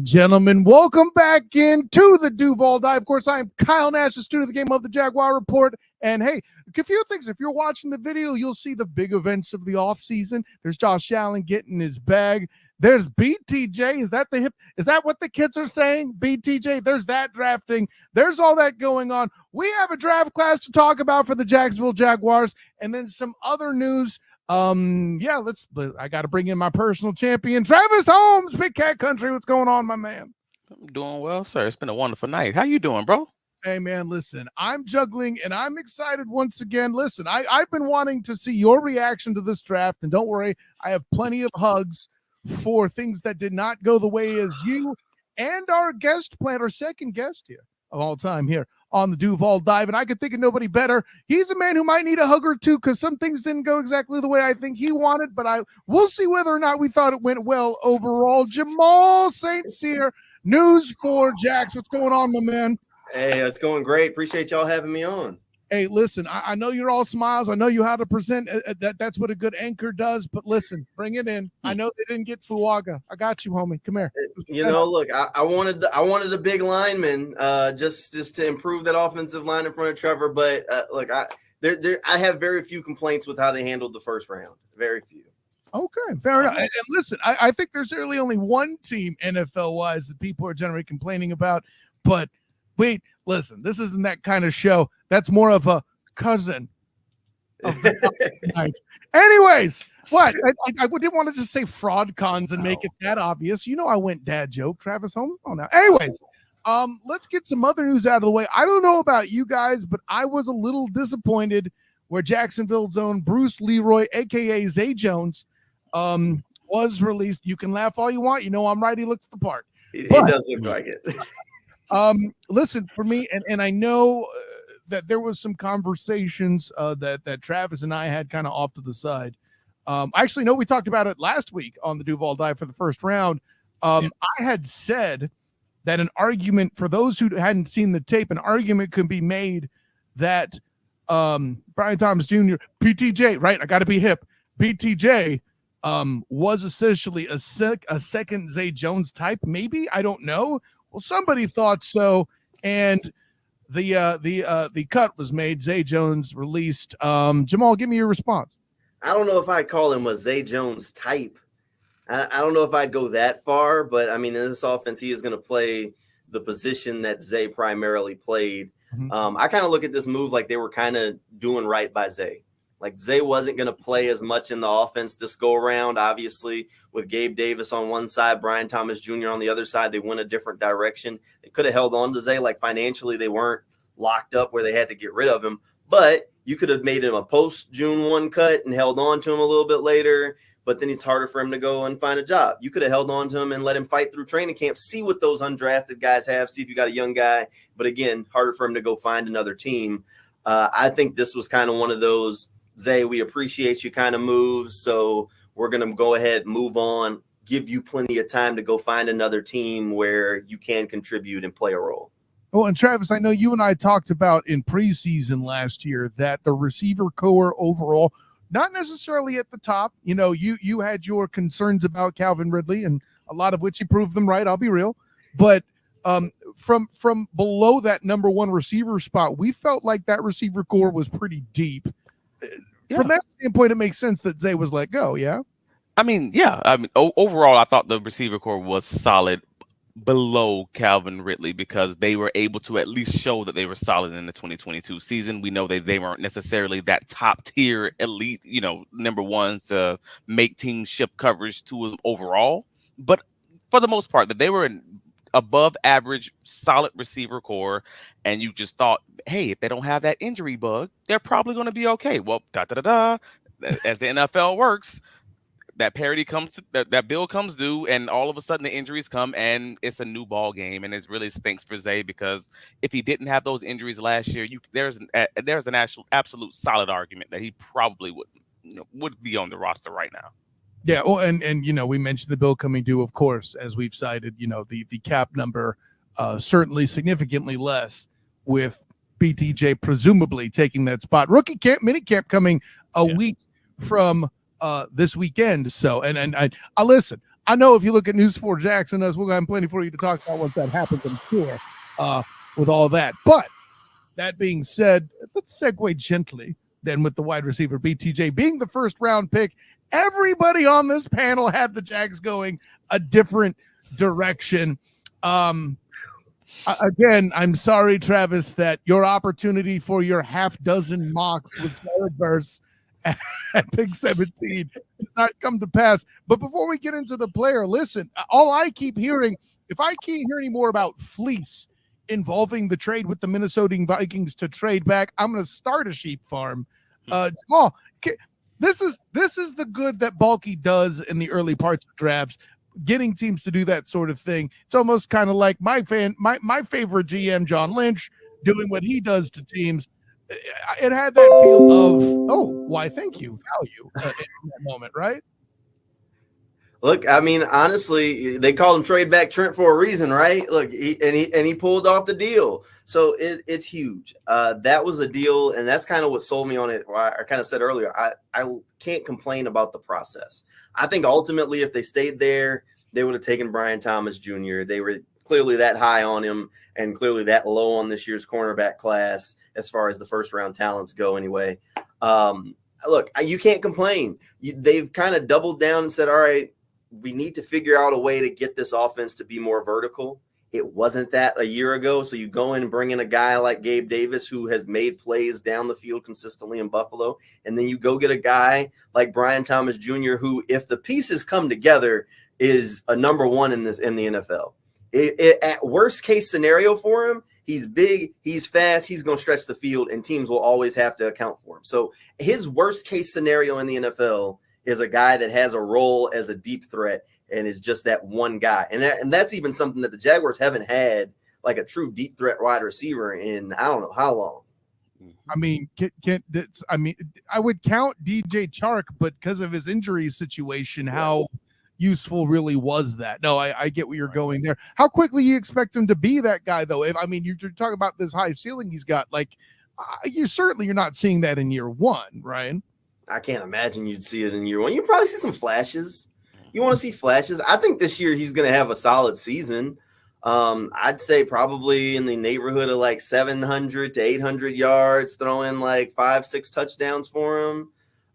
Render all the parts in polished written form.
gentlemen, welcome back into the Duval Dive. Of course, I am Kyle Nash, the student of the game of the Jaguar Report. And hey, a few things. If you're watching the video, you'll see the big events of the offseason. There's Josh Allen getting his bag. There's BTJ. Is that the hip? Is that what the kids are saying? BTJ. There's that drafting. There's all that going on. We have a draft class to talk about for the Jacksonville Jaguars, and then some other news. I got to bring in my personal champion, Travis Holmes, Big Cat Country. What's going on, my man? I'm doing well, sir. It's been a wonderful night. How you doing, bro? Hey, man, listen, I'm juggling, and I'm excited once again. Listen, I've been wanting to see your reaction to this draft, and don't worry, I have plenty of hugs for things that did not go the way as you and our guest plan, our second guest here of all time here on the Duval Dive, and I could think of nobody better. He's a man who might need a hug or two because some things didn't go exactly the way I think he wanted, but we'll see whether or not we thought it went well overall. Jamal Saint's here. News for Jags. What's going on, my man? Hey, it's going great. Appreciate y'all having me on. Hey, listen, I know you're all smiles. I know you how to present. That's what a good anchor does. But listen, bring it in. I know they didn't get Fuaga. I got you, homie. Come here. Look, I wanted a big lineman just to improve that offensive line in front of Trevor. But look, I have very few complaints with how they handled the first round. Very few. Okay, fair enough. And listen, I think there's really only one team NFL-wise that people are generally complaining about. But wait, listen, this isn't that kind of show. That's more of a cousin of the Anyways, what? I didn't want to just say fraud cons and make it that obvious. You know I went dad joke, Travis Holmes. Oh, now. Anyways, let's get some other news out of the way. I don't know about you guys, but I was a little disappointed where Jacksonville's own Bruce Leroy, a.k.a. Zay Jones, was released. You can laugh all you want. You know I'm right. He looks the part. He does look like it. Listen, for me, and I know that there was some conversations that Travis and I had kind of off to the side. I actually know we talked about it last week on the Duval Dive for the first round. I had said that an argument, for those who hadn't seen the tape, an argument could be made that Brian Thomas Jr., BTJ, right? I got to be hip. BTJ was essentially a second Zay Jones type, maybe. I don't know. Well, somebody thought so, and the cut was made. Zay Jones released. Jamal, give me your response. I don't know if I'd call him a Zay Jones type. I don't know if I'd go that far, but I mean, in this offense, he is going to play the position that Zay primarily played. Mm-hmm. I kind of look at this move like they were kind of doing right by Zay. Like Zay wasn't going to play as much in the offense this go around. Obviously, with Gabe Davis on one side, Brian Thomas Jr. on the other side, they went a different direction. They could have held on to Zay. Like financially, they weren't locked up where they had to get rid of him. But you could have made him a post-June 1 cut and held on to him a little bit later. But then it's harder for him to go and find a job. You could have held on to him and let him fight through training camp, see what those undrafted guys have, see if you got a young guy. But again, harder for him to go find another team. I think this was kind of one of those, Zay, we appreciate you kind of moves, so we're going to go ahead and move on, give you plenty of time to go find another team where you can contribute and play a role. Oh, and Travis, I know you and I talked about in preseason last year that the receiver core overall, not necessarily at the top. You know, you had your concerns about Calvin Ridley, and a lot of which he proved them right, I'll be real. But from below that number one receiver spot, we felt like that receiver core was pretty deep. Yeah. From that standpoint, it makes sense that Zay was let go, yeah? I mean, overall, I thought the receiver core was solid below Calvin Ridley because they were able to at least show that they were solid in the 2022 season. We know that they weren't necessarily that top-tier elite, number ones to make teams shift coverage to them overall. But for the most part, that they were an above average, solid receiver core, and you just thought, hey, if they don't have that injury bug, they're probably going to be okay. Well, as the NFL works, that parity comes, that bill comes due, and all of a sudden the injuries come, and it's a new ball game, and it really stinks for Zay because if he didn't have those injuries last year, there's an absolute solid argument that he probably would be on the roster right now. Yeah, well, and we mentioned the bill coming due, of course, as we've cited, the cap number certainly significantly less with BTJ presumably taking that spot. Rookie camp, mini camp coming a week from this weekend. So, and I listen, I know if you look at News 4 Jackson, us, we'll have plenty for you to talk about once that happens, I'm sure, with all that. But that being said, let's segue gently then with the wide receiver BTJ being the first round pick. Everybody on this panel had the Jags going a different direction. Again, I'm sorry, Travis, that your opportunity for your half dozen mocks with Jaguars at pick 17 did not come to pass. But before we get into the player, listen, all I keep hearing, if I can't hear any more about fleece involving the trade with the Minnesota Vikings to trade back, I'm going to start a sheep farm. Jamal, this is the good that Balky does in the early parts of drafts, getting teams to do that sort of thing. It's almost kind of like my favorite GM, John Lynch, doing what he does to teams. It had that feel of, oh, why, thank you, value in that moment, right? Look, I mean, honestly, they called him trade back Trent for a reason, right? Look, he pulled off the deal, so it's huge. That was a deal, and that's kind of what sold me on it. I kind of said earlier, I can't complain about the process. I think ultimately, if they stayed there, they would have taken Brian Thomas Jr. They were clearly that high on him, and clearly that low on this year's cornerback class as far as the first round talents go. Anyway, look, you can't complain. They've kind of doubled down and said, all right, we need to figure out a way to get this offense to be more vertical. It wasn't that a year ago. So you go in and bring in a guy like Gabe Davis, who has made plays down the field consistently in Buffalo. And then you go get a guy like Brian Thomas Jr., who, if the pieces come together, is a number one in the NFL. At worst case scenario for him, he's big, he's fast, he's going to stretch the field, and teams will always have to account for him. So his worst case scenario in the NFL is a guy that has a role as a deep threat and is just that one guy. And that's even something that the Jaguars haven't had, like a true deep threat wide receiver in I don't know how long. I mean, I would count DJ Chark, but because of his injury situation, how useful really was that? No, I get where you're going there. How quickly you expect him to be that guy, though? You're talking about this high ceiling he's got. Like, you're not seeing that in year one, Ryan. I can't imagine you'd see it in year one. You probably see some flashes. You want to see flashes. I think this year he's going to have a solid season. I'd say probably in the neighborhood of like 700 to 800 yards, throwing like 5-6 touchdowns for him.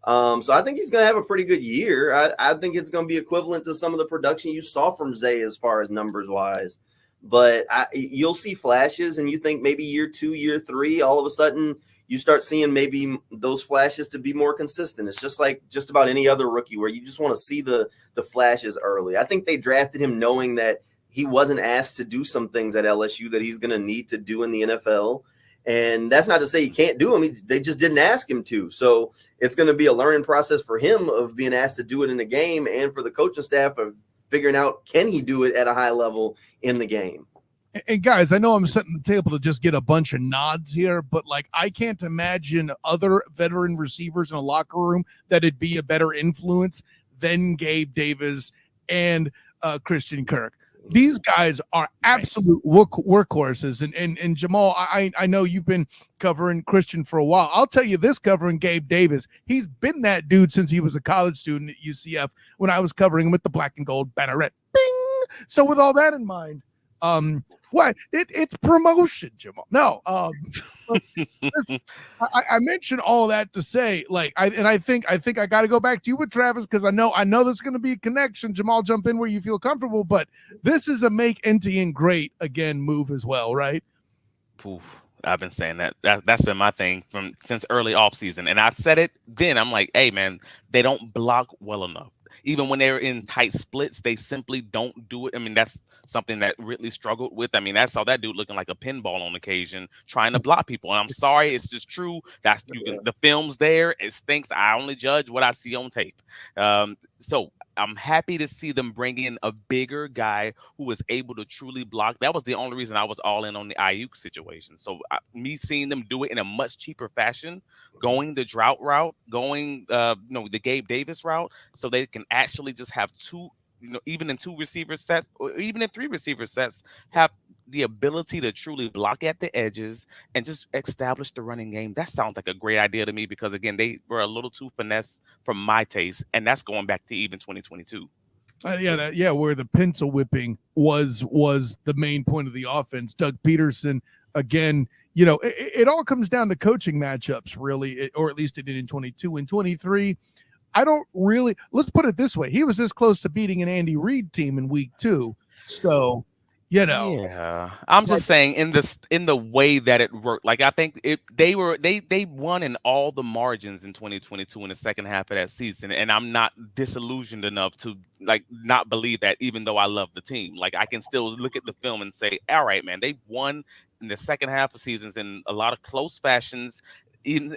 So I think he's going to have a pretty good year. I think it's going to be equivalent to some of the production you saw from Zay as far as numbers wise. But you'll see flashes, and you think maybe year 2, year 3, all of a sudden you start seeing maybe those flashes to be more consistent. It's just like just about any other rookie where you just want to see the flashes early. I think they drafted him knowing that he wasn't asked to do some things at LSU that he's going to need to do in the NFL. And that's not to say he can't do them. They just didn't ask him to. So it's going to be a learning process for him of being asked to do it in the game, and for the coaching staff of figuring out, can he do it at a high level in the game? And guys, I know I'm setting the table to just get a bunch of nods here, but like, I can't imagine other veteran receivers in a locker room that'd be a better influence than Gabe Davis and Christian Kirk. These guys are absolute workhorses. And Jamal, I know you've been covering Christian for a while. I'll tell you this, covering Gabe Davis, he's been that dude since he was a college student at UCF when I was covering him with the black and gold banneret. Bing! So with all that in mind, it's promotion, Jamal. No, listen, I mentioned all that to say, like, I think I got to go back to you with Travis, because I know there's going to be a connection. Jamal, jump in where you feel comfortable, but this is a make Etienne great again move as well, right? Oof, I've been saying that's been my thing since early offseason, and I said it then. I'm like, hey man, they don't block well enough. Even when they're in tight splits, they simply don't do it. I mean, that's something that Ridley struggled with. I mean, I saw that dude looking like a pinball on occasion, trying to block people. And I'm sorry, it's just true. The film's there. It stinks. I only judge what I see on tape. So I'm happy to see them bring in a bigger guy who was able to truly block. That was the only reason I was all in on the Ayuk situation. So me seeing them do it in a much cheaper fashion, going the drought route, going the Gabe Davis route, so they can actually just have two, even in 2 receiver sets or even in 3 receiver sets, have the ability to truly block at the edges and just establish the running game. That sounds like a great idea to me, because again, they were a little too finesse for my taste, and that's going back to even 2022. Where the pencil whipping was the main point of the offense. Doug Peterson, again, it all comes down to coaching matchups, really, or at least it did in 22 and 23. I don't really. Let's put it this way: he was this close to beating an Andy Reid team in week 2. So, Yeah, I'm just saying in the way that it worked. Like I think they won in all the margins in 2022 in the second half of that season, and I'm not disillusioned enough to not believe that, even though I love the team. Like I can still look at the film and say, all right, man, they won in the second half of seasons in a lot of close fashions.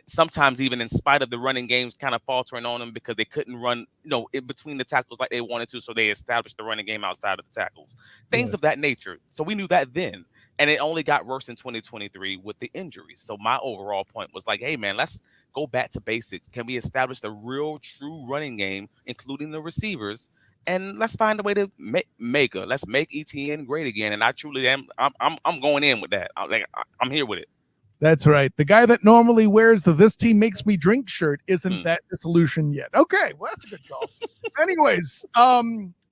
Sometimes even in spite of the running games kind of faltering on them because they couldn't run, in between the tackles like they wanted to. So they established the running game outside of the tackles, things of that nature. So we knew that then, and it only got worse in 2023 with the injuries. So my overall point was like, hey man, let's go back to basics. Can we establish a real true running game, including the receivers? And let's find a way to let's make Etienne great again. And I truly am. I'm going in with that. I'm here with it. That's right. The guy that normally wears the "This Team Makes Me Drink" shirt isn't that disillusioned yet. Okay, well, that's a good call. Anyways,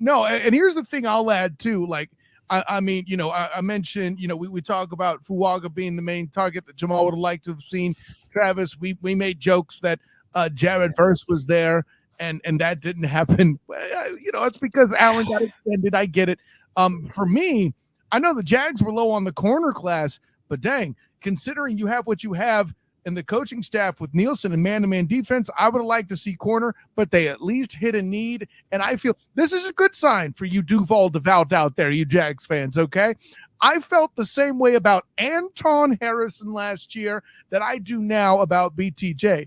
no, and here's the thing I'll add too. Like, I mean, I mentioned, we talk about Fuaga being the main target that Jamal would have liked to have seen. Travis, we made jokes that Jared Verse was there, and that didn't happen. It's because Allen got extended. I get it. For me, I know the Jags were low on the corner class, but dang. Considering you have what you have in the coaching staff with Nielsen and man-to-man defense, I would have liked to see corner, but they at least hit a need. And I feel this is a good sign for you Duval devout out there, you Jags fans, okay? I felt the same way about Anton Harrison last year that I do now about BTJ.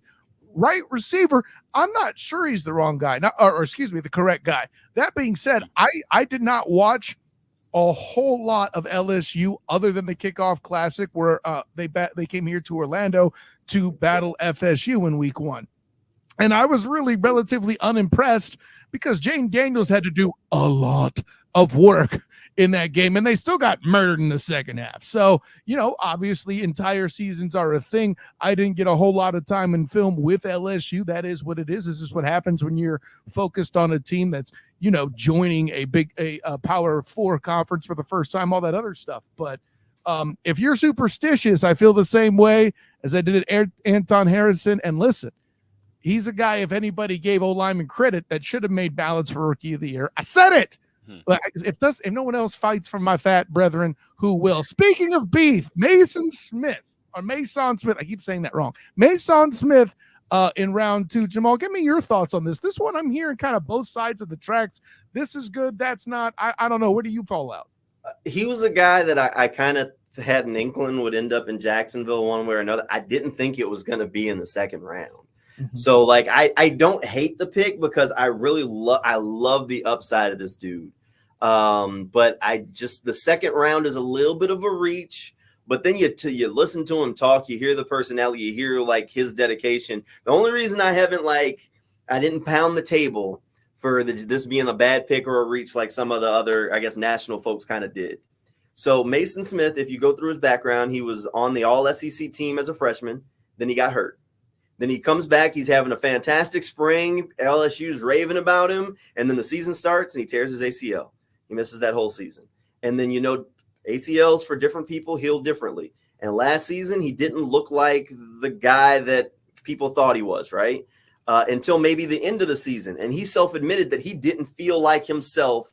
Right receiver, I'm not sure he's the wrong guy, the correct guy. That being said, I did not watch a whole lot of LSU other than the kickoff classic where they came here to Orlando to battle FSU in week 1. And I was really relatively unimpressed because Jane Daniels had to do a lot of work in that game, and they still got murdered in the second half. So, obviously entire seasons are a thing. I didn't get a whole lot of time in film with LSU. That is what it is. This is what happens when you're focused on a team that's, joining a big Power 4 conference for the first time, all that other stuff. But if you're superstitious, I feel the same way as I did at Anton Harrison. And listen, he's a guy, if anybody gave O-lineman credit, that should have made ballots for Rookie of the Year. I said it. But if no one else fights for my fat brethren, who will? Speaking of beef, Mason Smith, I keep saying that wrong. Mason Smith in round 2. Jamal, give me your thoughts on this. This one I'm hearing kind of both sides of the tracks. This is good. That's not. I don't know. Where do you fall out? He was a guy that I kind of had an inkling would end up in Jacksonville one way or another. I didn't think it was going to be in the second round. So I don't hate the pick because I really love the upside of this dude. But the second round is a little bit of a reach, but then you listen to him talk, you hear the personality, you hear his dedication. The only reason I haven't I didn't pound the table for this being a bad pick or a reach like some of the other, I guess, national folks kind of did. So Mason Smith, if you go through his background, he was on the all SEC team as a freshman. Then he got hurt. Then he comes back. He's having a fantastic spring. LSU's raving about him. And then the season starts and he tears his ACL. He misses that whole season. And then, ACLs for different people heal differently. And last season, he didn't look like the guy that people thought he was, right? Until maybe the end of the season. And he self-admitted that he didn't feel like himself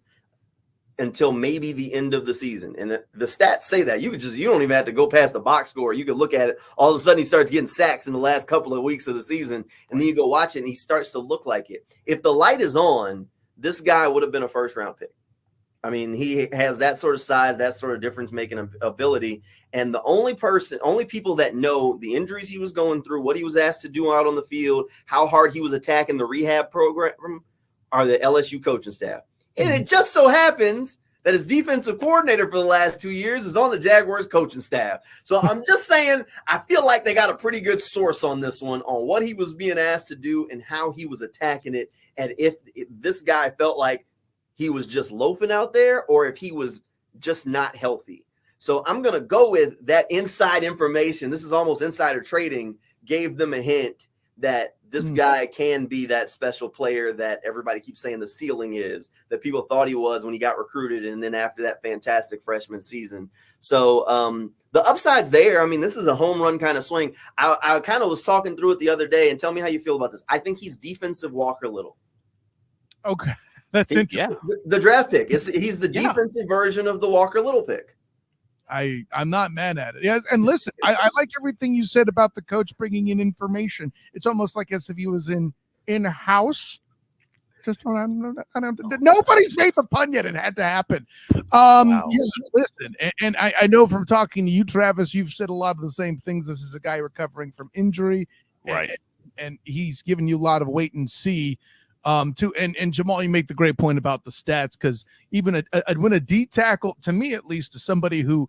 until maybe the end of the season. And the stats say that. You don't even have to go past the box score. You could look at it. All of a sudden, he starts getting sacks in the last couple of weeks of the season. And then you go watch it, and he starts to look like it. If the light is on, this guy would have been a first-round pick. I mean, he has that sort of size, that sort of difference-making ability. And the only people that know the injuries he was going through, what he was asked to do out on the field, how hard he was attacking the rehab program are the LSU coaching staff. And it just so happens that his defensive coordinator for the last 2 years is on the Jaguars coaching staff. So I'm just saying, I feel like they got a pretty good source on this one, on what he was being asked to do and how he was attacking it. And if this guy felt like he was just loafing out there or if he was just not healthy. So I'm going to go with that inside information. This is almost insider trading, gave them a hint that this guy can be that special player that everybody keeps saying the ceiling is, that people thought he was when he got recruited, and then after that fantastic freshman season. So the upside's there. I mean, this is a home run kind of swing. I kind of was talking through it the other day, and tell me how you feel about this. I think he's defensive Walker Little. Okay, that's interesting. Yeah. The draft pick. He's the defensive version of the Walker Little pick. I'm not mad at it. Yes, and listen, I like everything you said about the coach bringing in information. It's almost like as if he was in-house. Just nobody's made the pun yet. It had to happen. Wow. Yeah, listen, and I know from talking to you, Travis, you've said a lot of the same things. This is a guy recovering from injury, Right? And he's given you a lot of wait and see. Too, and Jamal, you make the great point about the stats, because even when a D tackle, to me at least, to somebody who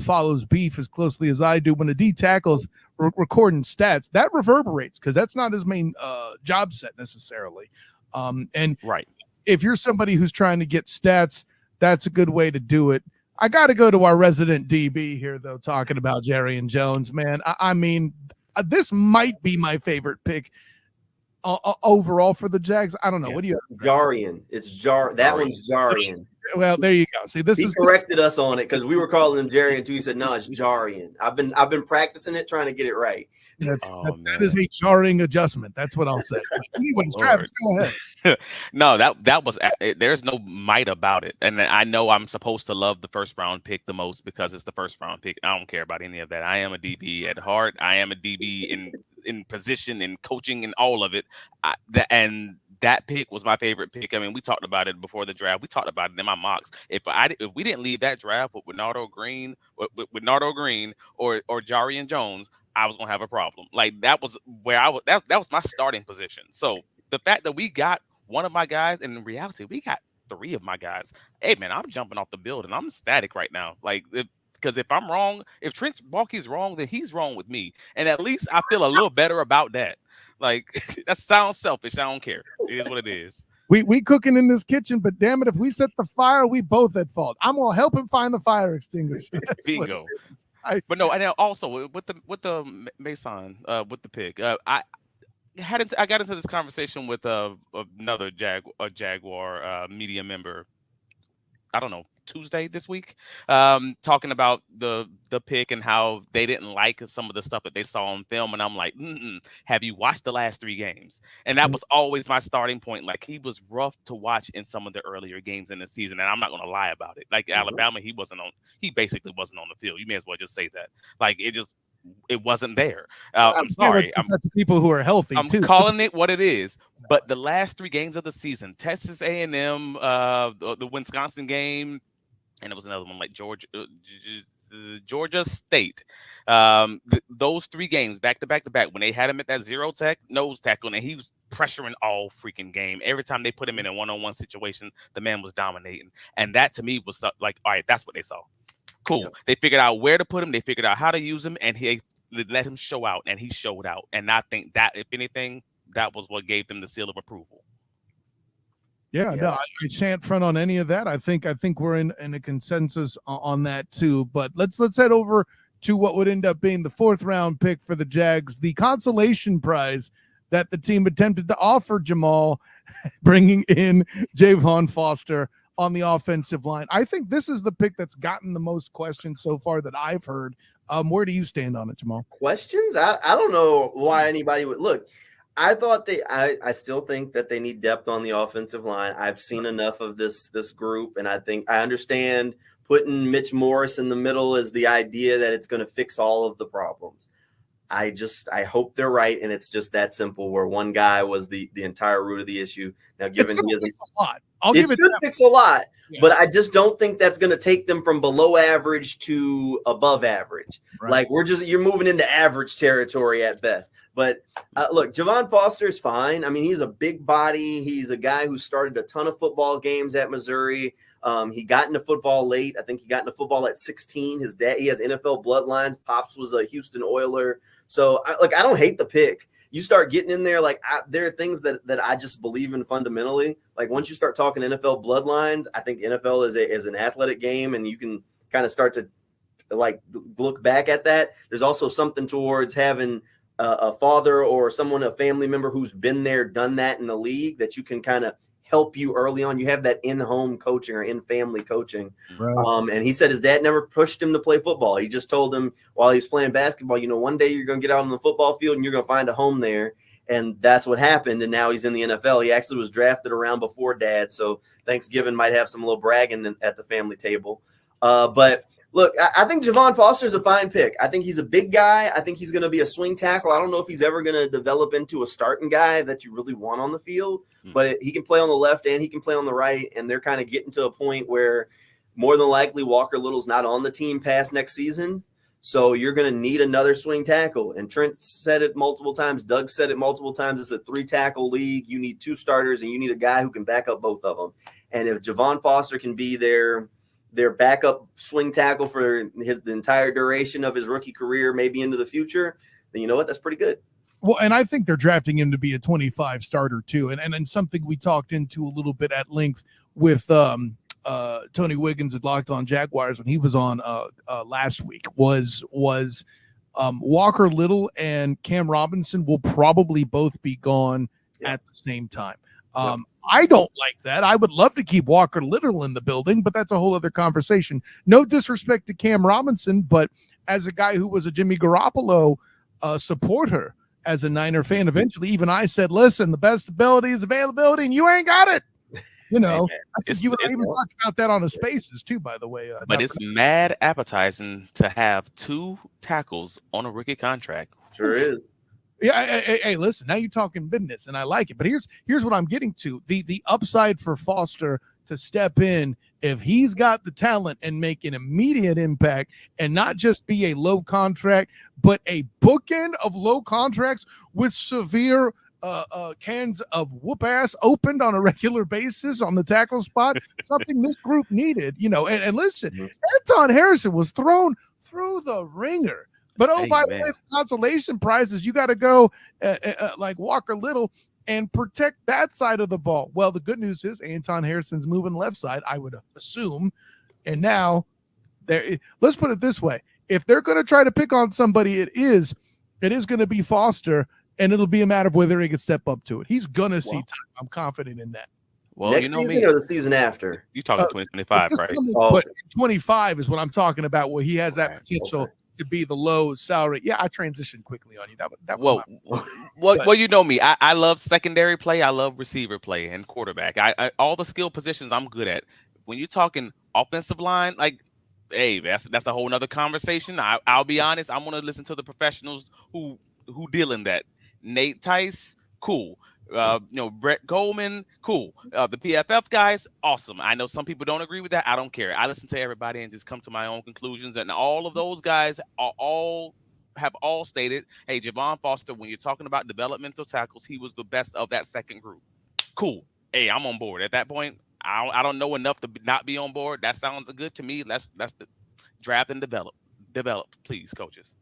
follows beef as closely as I do, when a D tackle's recording stats, that reverberates, because that's not his main job set necessarily. And Right. if you're somebody who's trying to get stats, that's a good way to do it. I got to go to our resident DB here, though, talking about Jarrian Jones, man. I mean, this might be my favorite pick overall for the Jags. I don't know. Yeah. What do you have? Jarian. It's That one's Jarian. Well, there you go. See, He corrected us on it because we were calling him Jarian too. He said, "No, it's Jarian." I've been practicing it, trying to get it right. That is a jarring adjustment. That's what I'll say. Anyways, Travis, go ahead. No, that was. There's no might about it, and I know I'm supposed to love the first round pick the most because it's the first round pick. I don't care about any of that. I am a DB at heart. I am a DB in position, in coaching, and all of it. That pick was my favorite pick. I mean, we talked about it before the draft. We talked about it in my mocks. If we didn't leave that draft with Nardo Green, or Jarrian Jones, I was gonna have a problem. Like, that was where I was. That was my starting position. So the fact that we got one of my guys, and in reality, we got three of my guys. Hey, man, I'm jumping off the building. I'm ecstatic right now. Like, because if I'm wrong, if Trent Baalke's wrong, then he's wrong with me, and at least I feel a little better about that. Like, that sounds selfish. I don't care. It is what it is. We cooking in this kitchen, but damn it, if we set the fire, we both at fault. I'm gonna help him find the fire extinguisher. Bingo. But no, and then also with the Mason, with the pick, I got into this conversation with another Jaguar media member. I don't know, Tuesday this week, talking about the pick and how they didn't like some of the stuff that they saw on film. And I'm like, have you watched the last 3 games? And that was always my starting point. Like, he was rough to watch in some of the earlier games in the season. And I'm not going to lie about it. Like, Alabama, he basically wasn't on the field. You may as well just say that. Like, it wasn't there. I'm sorry. That's people who are healthy. I'm too. calling it what it is. But the last 3 games of the season, Texas A&M, the Wisconsin game, and it was another one like Georgia State. Those 3 games back to back when they had him at that zero nose tackle, and he was pressuring all freaking game. Every time they put him in a one-on-one situation, the man was dominating. And that to me was like, all right, that's what they saw. Cool. Yep. They figured out where to put him. They figured out how to use him, and he let him show out, and he showed out. And I think that, if anything, that was what gave them the seal of approval. Yeah, no, I shan't front on any of that. I think we're in a consensus on that too. But let's head over to what would end up being the 4th round pick for the Jags, the consolation prize that the team attempted to offer Jamal, bringing in Javon Foster on the offensive line. I think this is the pick that's gotten the most questions so far that I've heard. Where do you stand on it, Jamal? Questions? I don't know why anybody would look. I thought I still think that they need depth on the offensive line. I've seen enough of this group, and I think I understand putting Mitch Morse in the middle is the idea that it's going to fix all of the problems. I hope they're right, and it's just that simple, where one guy was the entire root of the issue. Now, given he isn't a lot, it should fix a lot, but I just don't think that's going to take them from below average to above average. Right. Like, you're moving into average territory at best. But look, Javon Foster is fine. I mean, he's a big body. He's a guy who started a ton of football games at Missouri. He got into football late. I think he got into football at 16. His dad, he has NFL bloodlines. Pops was a Houston Oiler. So I don't hate the pick. You start getting in there, like, there are things that I just believe in fundamentally. Like, once you start talking NFL bloodlines, I think NFL is an athletic game, and you can kind of start to, like, look back at that. There's also something towards having a father or someone, a family member who's been there, done that in the league, that you can kind of help you early on. You have that in-home coaching or in-family coaching. Right. And he said his dad never pushed him to play football. He just told him while he's playing basketball, one day you're going to get out on the football field and you're going to find a home there. And that's what happened. And now he's in the NFL. He actually was drafted around before dad. So Thanksgiving might have some little bragging at the family table. But look, I think Javon Foster is a fine pick. I think he's a big guy. I think he's going to be a swing tackle. I don't know if he's ever going to develop into a starting guy that you really want on the field, but he can play on the left and he can play on the right. And they're kind of getting to a point where more than likely Walker Little's not on the team past next season. So you're going to need another swing tackle. And Trent said it multiple times. Doug said it multiple times. It's a 3-tackle league. You need 2 starters, and you need a guy who can back up both of them. And if Javon Foster can be their backup swing tackle for the entire duration of his rookie career, maybe into the future, then you know what? That's pretty good. Well, and I think they're drafting him to be a 25 starter too. And something we talked into a little bit at length with Tony Wiggins at Locked On Jaguars when he was on last week was Walker Little and Cam Robinson will probably both be gone at the same time. I don't like that. I would love to keep Walker Little in the building, but that's a whole other conversation. No disrespect to Cam Robinson, but as a guy who was a Jimmy Garoppolo supporter, as a Niner fan, eventually even I said, listen, the best ability is availability, and you ain't got it. I think you even talked about that on the Spaces too, by the way. But it's mad appetizing to have 2 tackles on a rookie contract. Sure is. Yeah, hey, listen, now you're talking business, and I like it. But here's what I'm getting to. The upside for Foster to step in, if he's got the talent and make an immediate impact and not just be a low contract, but a bookend of low contracts with severe cans of whoop ass opened on a regular basis on the tackle spot, something this group needed, and listen, Anton Harrison was thrown through the ringer. But by the way, the consolation prizes, you got to go like Walker Little and protect that side of the ball. Well, the good news is Anton Harrison's moving left side, I would assume. And now, let's put it this way. If they're going to try to pick on somebody, it is going to be Foster, and it'll be a matter of whether he can step up to it. He's going to see time. I'm confident in that. Well, next season or the season after? You're talking 2025, right? But 25 is what I'm talking about, where he has that potential to be the low salary. Yeah, I transitioned quickly on you. Well, you know me. I love secondary play. I love receiver play and quarterback. I all the skill positions I'm good at. When you're talking offensive line, like, hey, that's a whole nother conversation. I'll be honest. I'm gonna listen to the professionals who deal in that. Nate Tice, cool. Brett Goldman, cool. The PFF guys, awesome. I know some people don't agree with that. I don't care. I listen to everybody and just come to my own conclusions. And all of those guys have all stated, hey, Javon Foster, when you're talking about developmental tackles, he was the best of that second group. Cool. Hey, I'm on board. At that point, I don't know enough to not be on board. That sounds good to me. That's the draft and develop, please, coaches.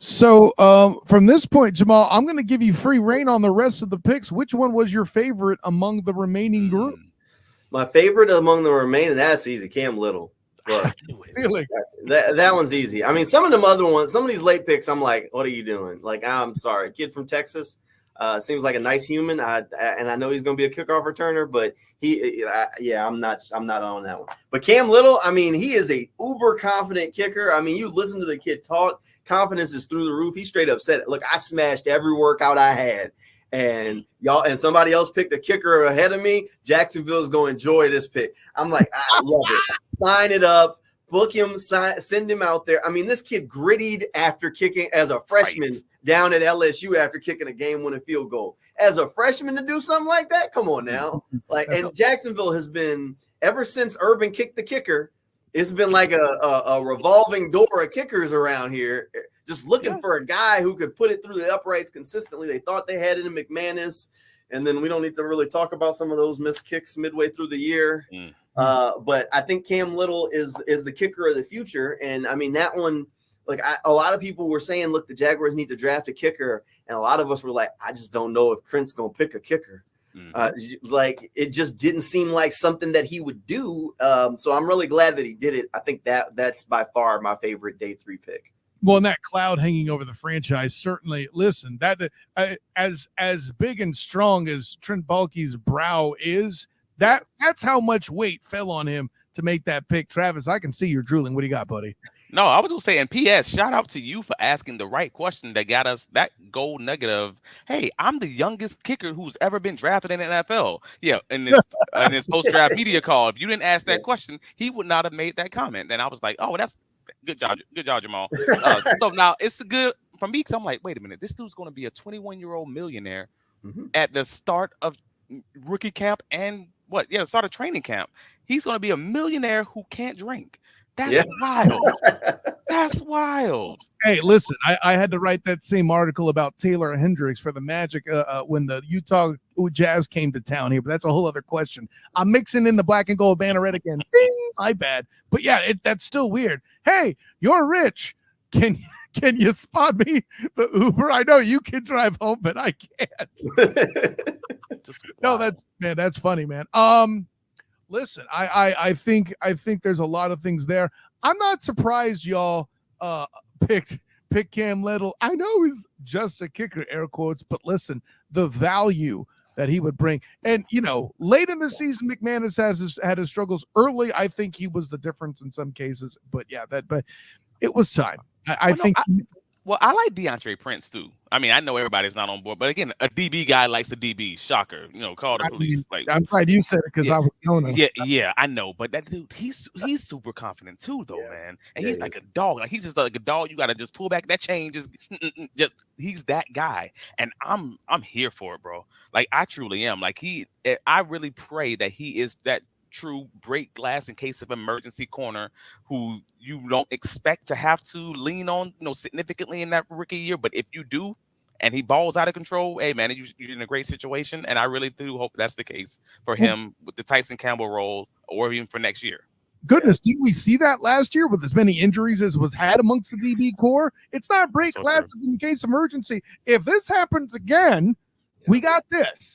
So from this point, Jamal, I'm going to give you free reign on the rest of the picks. Which one was your favorite among the remaining group? My favorite among the remaining, that's easy. Cam Little. Look, that one's easy. I mean, some of them other ones, some of these late picks, I'm like, what are you doing? Like, I'm sorry. Kid from Texas. Seems like a nice human. And I know he's going to be a kickoff returner, but I'm not on that one. But Cam Little, I mean, he is a uber confident kicker. I mean, you listen to the kid talk, confidence is through the roof. He straight up said, look, I smashed every workout I had. And somebody else picked a kicker ahead of me. Jacksonville's going to enjoy this pick. I'm like, I love it. Sign it up. Book him, send him out there. I mean, this kid grittied after kicking as a freshman down at LSU after kicking a game-winning field goal. As a freshman to do something like that? Come on now. And Jacksonville has been, ever since Urban kicked the kicker, it's been like a revolving door of kickers around here, just looking for a guy who could put it through the uprights consistently. They thought they had it in McManus, and then we don't need to really talk about some of those missed kicks midway through the year. But I think Cam Little is the kicker of the future. And I mean, that one, like a lot of people were saying, look, the Jaguars need to draft a kicker. And a lot of us were like, I just don't know if Trent's going to pick a kicker. Like it just didn't seem like something that he would do. So I'm really glad that he did it. I think that's by far my favorite day 3 pick. Well, and that cloud hanging over the franchise, certainly. Listen, that as big and strong as Trent Baalke's brow is, that's how much weight fell on him to make that pick. Travis, I can see you're drooling. What do you got, buddy? No, I was gonna say, and P.S. Shout out to you for asking the right question that got us that gold nugget of, hey, I'm the youngest kicker who's ever been drafted in the NFL. Yeah, in this post-draft media call, if you didn't ask that question, he would not have made that comment. And I was like, oh, that's good job, Jamal. So now it's good for me because I'm like, wait a minute, this dude's gonna be a 21-year-old millionaire at the start of rookie camp and start of training camp. He's gonna be a millionaire who can't drink. That's wild. That's wild. Hey, listen, I had to write that same article about Taylor Hendricks for the Magic when the Utah Jazz came to town here, but that's a whole other question. I'm mixing in the black and gold banner red again. Ding, my bad. But yeah, that's still weird. Hey, you're rich. Can you spot me the Uber? I know you can drive home, but I can't. No, that's funny, man. Listen, I think there's a lot of things there. I'm not surprised y'all picked Cam Little. I know he's just a kicker, air quotes, but listen, the value that he would bring. And late in the season, McManus had his struggles. Early, I think he was the difference in some cases. But yeah, but it was time. I think. I like Deonte Prince too. I mean, I know everybody's not on board, but again, a DB guy likes the DB. Shocker, call the police. I'm glad you said it because I was going to. Yeah, I know, but that dude, he's super confident too, though, man. And he's like a dog. Like he's just like a dog. You got to just pull back that chain. Just he's that guy, and I'm here for it, bro. Like I truly am. Like I really pray that he is that true break glass in case of emergency corner who you don't expect to have to lean on significantly in that rookie year, but if you do and he balls out of control, hey man, you're in a great situation. And I really do hope that's the case for him with the Tyson Campbell role or even for next year. Goodness, didn't we see that last year with as many injuries as was had amongst the DB core? It's not break glass in case of emergency. If this happens again, we got this.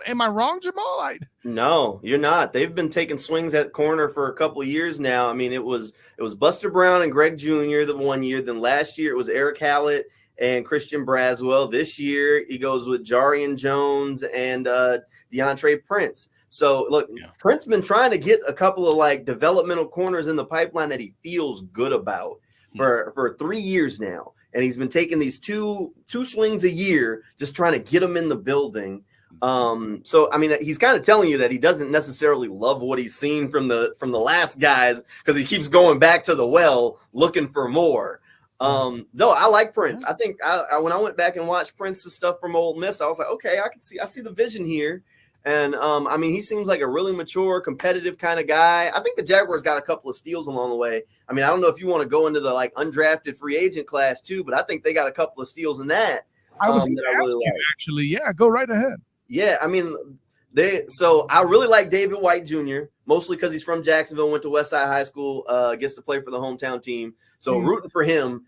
Am I wrong, Jamal? No, you're not. They've been taking swings at corner for a couple of years now. I mean, it was Buster Brown and Greg Jr. the one year. Then last year it was Eric Hallett and Christian Braswell. This year he goes with Jarian Jones and Deonte Prince. So look, Prince's been trying to get a couple of developmental corners in the pipeline that he feels good about for 3 years now. And he's been taking these two swings a year, just trying to get them in the building. So I mean, he's kind of telling you that he doesn't necessarily love what he's seen from the last guys because he keeps going back to the well looking for more. No, I like Prince. I think when I went back and watched Prince's stuff from Ole Miss, I was like, okay, I see the vision here. And I mean, he seems like a really mature, competitive kind of guy. I think the Jaguars got a couple of steals along the way. I mean, I don't know if you want to go into the undrafted free agent class too, but I think they got a couple of steals in that. I was going to ask you, actually. Yeah, go right ahead. Yeah, I mean, so I really like David White Jr., mostly because he's from Jacksonville, went to Westside High School, gets to play for the hometown team. So rooting for him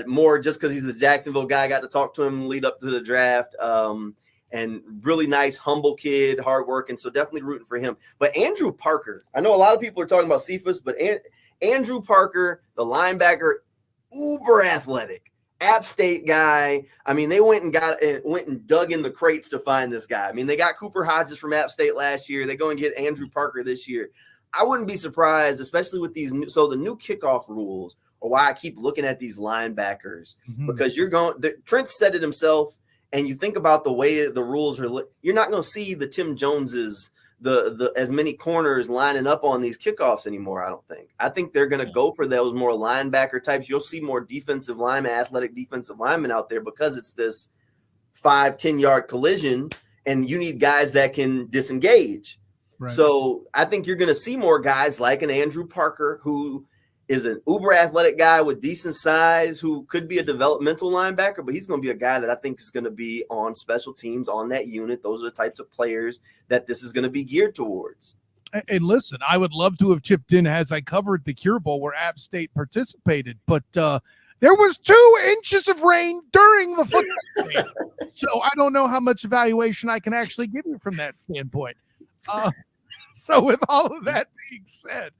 more just because he's a Jacksonville guy. Got to talk to him lead up to the draft. And really nice, humble kid, hardworking. So definitely rooting for him. But Andrew Parker, I know a lot of people are talking about Cephas, but Andrew Parker, the linebacker, uber athletic, App State guy. I mean, they went and dug in the crates to find this guy. I mean, they got Cooper Hodges from App State last year. They go and get Andrew Parker this year. I wouldn't be surprised, especially with these. So the new kickoff rules are why I keep looking at these linebackers because Trent said it himself. And you think about the way the rules are, you're not going to see the Tim Joneses, the as many corners lining up on these kickoffs anymore. I don't think. I think they're going to go for those more linebacker types. You'll see more defensive linemen, athletic defensive linemen out there because it's this 5-10 yard collision, and you need guys that can disengage. Right. So I think you're going to see more guys like an Andrew Parker, who is an uber athletic guy with decent size, who could be a developmental linebacker, but he's going to be a guy that I think is going to be on special teams on that unit. Those are the types of players that this is going to be geared towards. And listen, I would love to have chipped in as I covered the Cure Bowl where App State participated, but there was 2 inches of rain during the football game. So I don't know how much evaluation I can actually give you from that standpoint. So with all of that being said,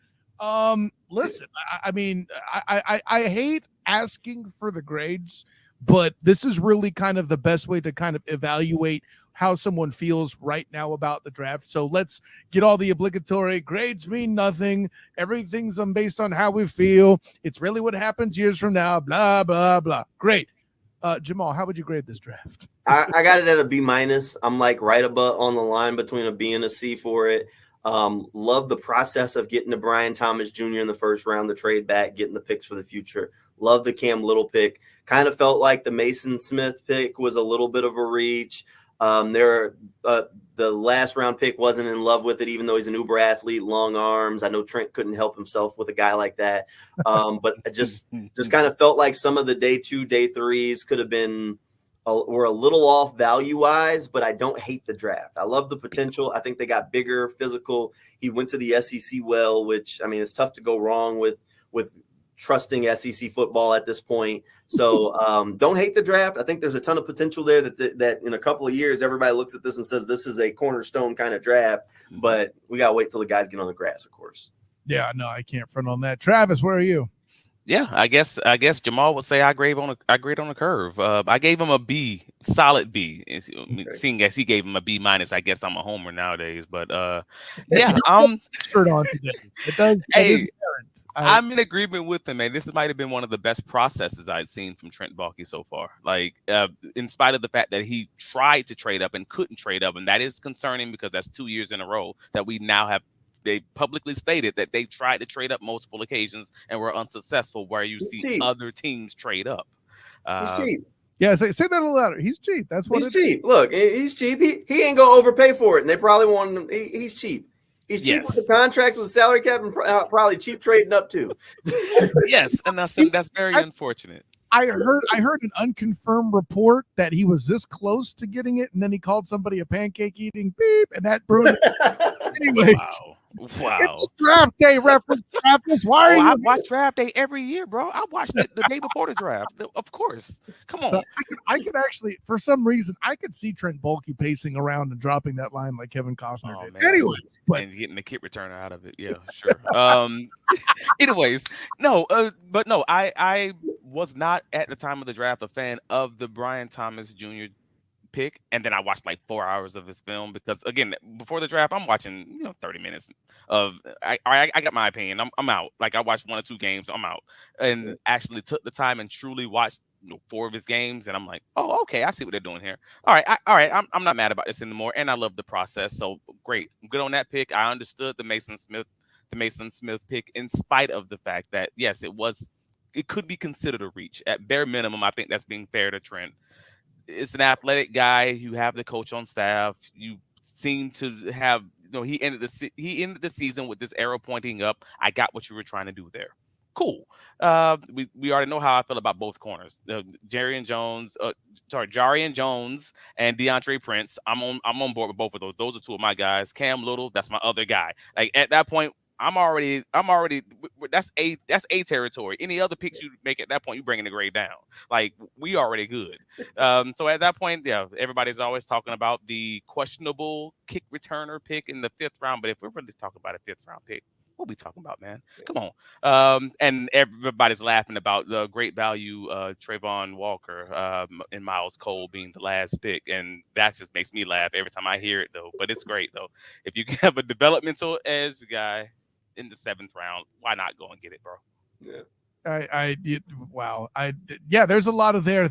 listen, I mean, I hate asking for the grades, but this is really kind of the best way to kind of evaluate how someone feels right now about the draft. So let's get all the obligatory grades mean nothing. Everything's based on how we feel. It's really what happens years from now, blah, blah, blah. Great. Jamal, how would you grade this draft? I got it at a B-. I'm like right above on the line between a B and a C for it. Love the process of getting to Brian Thomas Jr. in the first round, the trade back, getting the picks for the future. Love the Cam Little pick. Kind of felt like the Mason Smith pick was a little bit of a reach. The last round pick wasn't in love with it, even though he's an uber athlete, long arms. I know Trent couldn't help himself with a guy like that. But I just kind of felt like some of the day 2, day 3s could have been were a little off value wise, but I don't hate the draft. I love the potential. I think they got bigger, physical. He went to the SEC well, which I mean, it's tough to go wrong with trusting SEC football at this point. So don't hate the draft. I think there's a ton of potential there that in a couple of years, everybody looks at this and says, this is a cornerstone kind of draft, but we got to wait till the guys get on the grass, of course. Yeah, no, I can't front on that. Travis, where are you? Yeah, I guess Jamal would say I grade on a curve. I gave him a B, solid B. Seeing as he gave him a B-, I guess I'm a homer nowadays. But yeah, shirt on today. It does. Hey, I'm in agreement with him, man. This might have been one of the best processes I'd seen from Trent Baalke so far. Like, in spite of the fact that he tried to trade up and couldn't trade up, and that is concerning because that's 2 years in a row that we now have. They publicly stated that they tried to trade up multiple occasions and were unsuccessful, where you see cheap. Other teams trade up. He's cheap. Yeah, say that a little louder. He's cheap. That's what he's cheap. Look, he's cheap. He ain't gonna overpay for it, and they probably want him. He's cheap. He's cheap with the contracts, with the salary cap, and probably cheap trading up too. Yes, and that's very unfortunate. I heard an unconfirmed report that he was this close to getting it, and then he called somebody a pancake eating beep, and that ruined it. Anyway, wow. It's a draft day reference, Travis. Why are you? I watch draft day every year, bro. I watched it the day before the draft. Of course. Come on. I could actually, for some reason, I could see Trent Baalke pacing around and dropping that line like Kevin Costner did. Man. Anyways, and getting the kick returner out of it. Yeah, sure. Anyways, but no, I was not at the time of the draft a fan of the Brian Thomas Jr. pick, and then I watched like 4 hours of his film because again, before the draft, I'm watching 30 minutes of I got my opinion. I'm out. Like I watched 1 or 2 games, I'm out, and actually took the time and truly watched 4 of his games, and I'm like, oh, okay, I see what they're doing here. All right, I'm not mad about this anymore, and I love the process. So great, I'm good on that pick. I understood the Mason Smith pick, in spite of the fact that yes, it could be considered a reach. At bare minimum, I think that's being fair to Trent. It's an athletic guy. You have the coach on staff. You seem to have, he ended the season with this arrow pointing up. I got what you were trying to do there. Cool. We already know how I feel about both corners. Jarian Jones and Deonte Prince. I'm on board with both of those. Those are 2 of my guys. Cam Little, that's my other guy. Like at that point, I'm already that's A territory. Any other picks you make at that point, you bringing the grade down. Like we already good. So at that point, yeah, everybody's always talking about the questionable kick returner pick in the 5th round. But if we're really talking about a 5th round pick, what are we talking about, man? Come on. And everybody's laughing about the great value Trayvon Walker and Miles Cole being the last pick. And that just makes me laugh every time I hear it, though. But it's great, though. If you have a developmental edge guy in the 7th round, why not go and get it, bro? Yeah. Wow. There's a lot of there.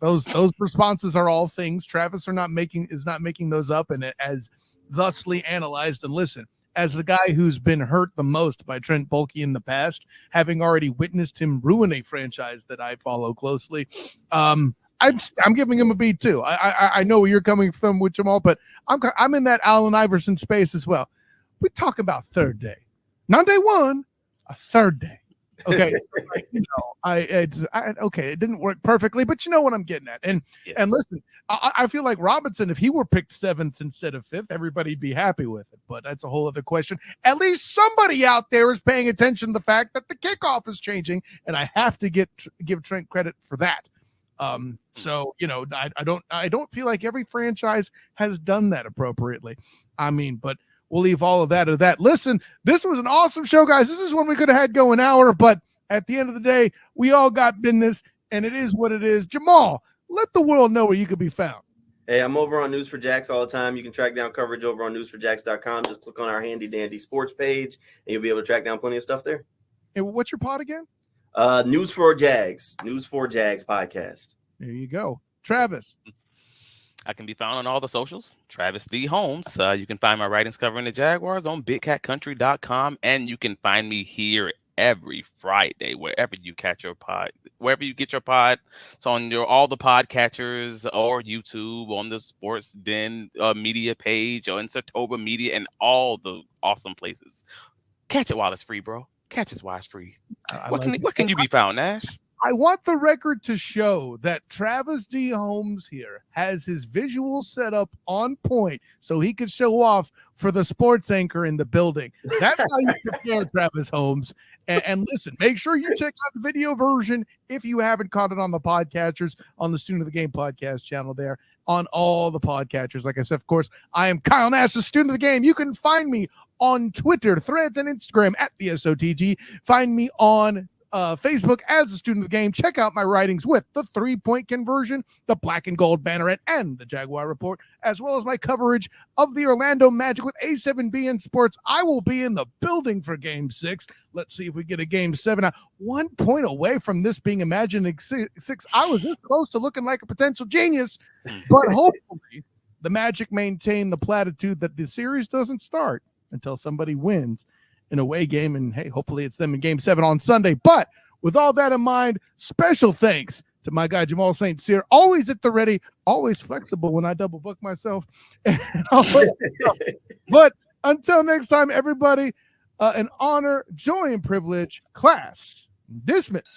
Those responses are all things. Travis is not making those up and as thusly analyzed. And listen, as the guy who's been hurt the most by Trent Baalke in the past, having already witnessed him ruin a franchise that I follow closely, I'm giving him a B too. I know where you're coming from with Jamal, but I'm in that Allen Iverson space as well. We talk about 3rd day, not day 1, a 3rd day. Okay, okay, it didn't work perfectly, but you know what I'm getting at. And listen, I feel like Robinson, if he were picked 7th instead of 5th, everybody'd be happy with it. But that's a whole other question. At least somebody out there is paying attention to the fact that the kickoff is changing, and I have to give Trent credit for that. So I don't feel like every franchise has done that appropriately. I mean, but we'll leave all of that at that. Listen, this was an awesome show, guys. This is one we could have had go an hour, but At the end of the day, we all got business, and it is what it is. Jamal, let the world know where you can be found. Hey, I'm over on News for Jax all the time. You can track down coverage over on newsforjax.com. Just click on our handy dandy sports page, and you'll be able to track down plenty of stuff there. And what's your pod again? News for Jags podcast. There you go. Travis. I can be found on all the socials. Travis D. Holmes. You can find my writings covering the Jaguars on bigcatcountry.com, and you can find me here every Friday wherever you get your pod. It's on all the podcatchers or YouTube, on the Sports Den media page, or in Sartoga Media, and all the awesome places. Catch it while it's free, bro. Catch it while it's free. What can you be found, Nash? I want the record to show that Travis D. Holmes here has his visual set up on point so he could show off for the sports anchor in the building. That's how you prepare, Travis Holmes. And listen, make sure you check out the video version if you haven't caught it on the podcatchers, on the Student of the Game podcast channel there, on all the podcatchers. Like I said, of course, I am Kyle Nash, the Student of the Game. You can find me on Twitter, Threads, and Instagram at the SOTG. Find me on Facebook as a Student of the Game. Check out my writings with the 3-point conversion, the black and gold banneret, and the Jaguar report, as well as my coverage of the Orlando Magic with A7BN Sports. I will be in the building for Game 6. Let's see if we get a Game 7. Now, 1 point away from this being Imagining 6. I was this close to looking like a potential genius, but hopefully the Magic maintain the platitude that the series doesn't start until somebody wins an away game, and hey, hopefully it's them in Game 7 on Sunday. But with all that in mind, special thanks to my guy Jamal St. Cyr, always at the ready, always flexible when I double book myself. But until next time, everybody, an honor, joy, and privilege. Class dismissed.